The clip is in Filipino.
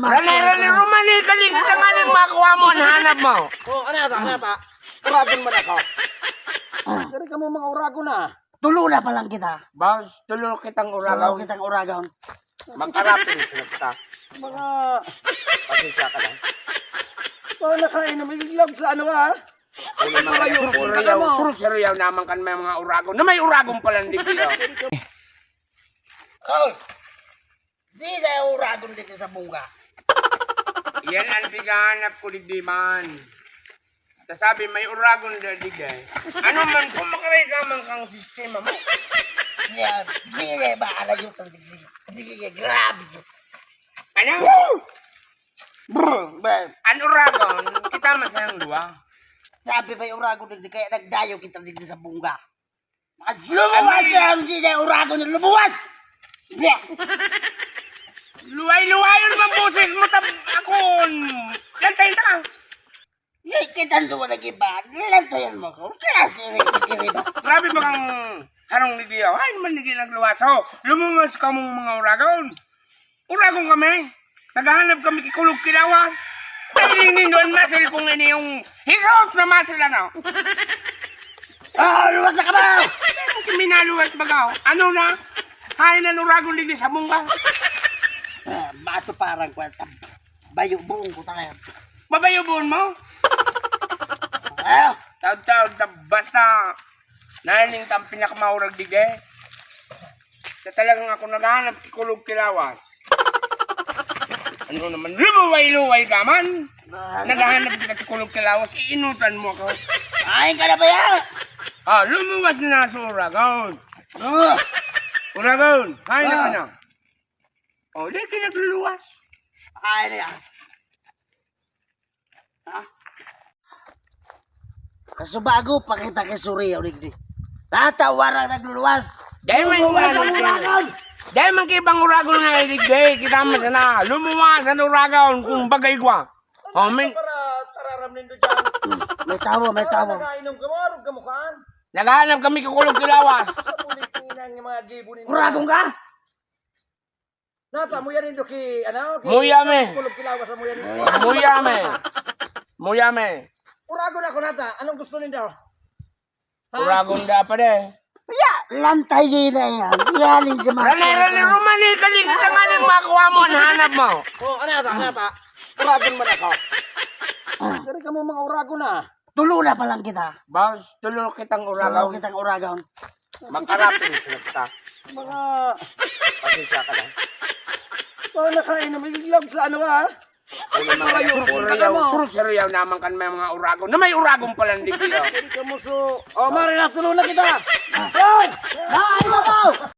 Rani, Romani, kaligit ang aning makuha mo, hanap mo. Oh, ano yata? Uragon man ako. Dari ka mo mga uragon na. Tulo na pa lang kita. Boss, tulo kitang Tulo uragaw. kitang uragon. Magkarapin sila kita. Mga... Pasensya ka lang. Oh, nakain na biglag sa ano ha? Ano naman kayo, suriyaw naman kan may mga uragon. Na may uragon pala hindi kayo. Oh! Di na uragon dito sa bunga. Yan ang tigahanap ko di man. Sabi may uragon na digay. Ano man kung makareklaman kang sistema mo. Yan. Di na maala yung tagdigdig. Sige, grabe. Ano? Ang uragon, kita masayang luwa. Sabi may uragon dito kaya nagdayo kita dito sa bunga. Mas lumuwas ang di na uragon na lumuwas! Yeah. Luway-luwayon man boses mo akon. Lantayin ka. Kita doon na iba. Lantayan mo ko. Klase na iba. Grabe ba kang harong ni Dio? Ay, naman hindi nagluwaso. Lumuwas ka mong mga uragon. Uragon kami. Naghahanap kami kikulog kilawas. Nalingin doon masil kung ini yung hisos na masil ano. Luwas na ka ba? Minaluwas bagaw. Ano na? Hain na uragon din sa bunga. Bato parang kwenta. Bayo buong ko tayo. Babayubon mo? Ano? Taw-taw, basta naling tang pinakamaurag dige. Sa talagang ako naghahanap kikulog kilawas. Ano naman, lumuway-luway ka man. Naghahanap ka kikulog kilawas, iinutan mo ako. Kain ka na ba yan? Lumuwas na sa uragon. Uragon, kain na ka na. Di ka nagluluwas. Kain na yan. Ha? Kasubago, pakita kay Surya ulit. Tatawarang nagluluwas. Dahil may uragon. Dahil man kibang uragon nga iligay, kita mo sana. Lumuwas ang uragon kung bagay kwa. Min. Para tararam nindo dyan. May tawo. Nakainom ka mo, arog ka mukhaan. Naghahanap kami kikulog kilawas. Sa pulikinan yung mga gibo nindo. Uragon ka? Nata, muya nindo ki, ano? Muyame. Kulog kilawas sa muya nindo. Muyame. Uragon ako nata, anong gusto nindo? Uragon da pa de. Ya, lantay na yan. Yan yung Rani, Romani, kaligit ang aning makuha mo, hanap mo. Oh, ano yata? Uragon man ako. Dari ka mo mga uragon na. Tulo na pa lang kita. Boss, tulo kitang Tulo uragon. kitang uragon. Magkarapin sila kita. Mga... Pasensya ka lang. Oh, nakain na biglag sa ano ha? Ano naman kayo, suriyaw naman kan may mga uragon. Na may uragon pala hindi kayo. Hindi ka mo so... Oh, mari na, tulong na kita! Ay, mo ko!